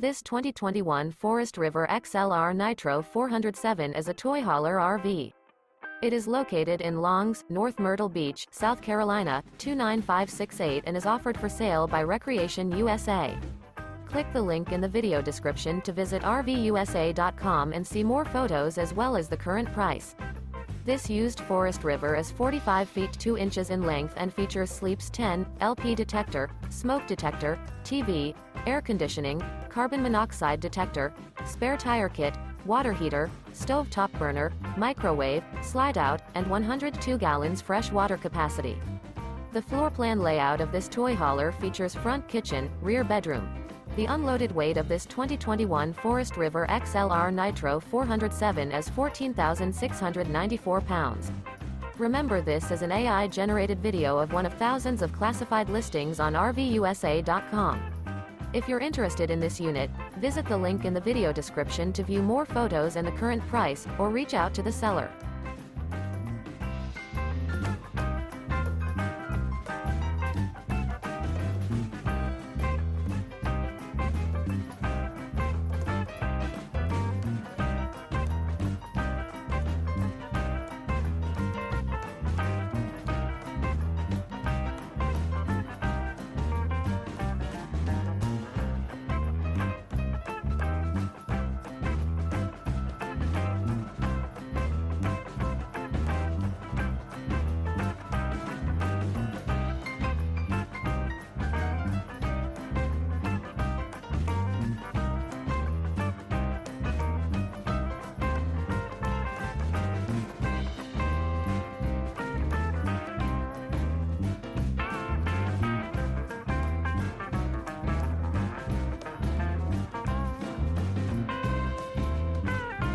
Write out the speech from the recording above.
This 2021 Forest River XLR Nitro 407 is a toy hauler RV. It is located in Longs, North Myrtle Beach, South Carolina, 29568 and is offered for sale by Recreation USA. Click the link in the video description to visit RVUSA.com and see more photos as well as the current price. This used Forest River is 45 feet 2 inches in length and features Sleep's 10, LP detector, smoke detector, TV, air conditioning, carbon monoxide detector, spare tire kit, water heater, stove top burner, microwave, slide-out, and 102 gallons fresh water capacity. The floor plan layout of this toy hauler features front kitchen, rear bedroom. The unloaded weight of this 2021 Forest River XLR Nitro 407 is 14,694 pounds. Remember, this is an AI-generated video of one of thousands of classified listings on RVUSA.com. If you're interested in this unit, visit the link in the video description to view more photos and the current price, or reach out to the seller.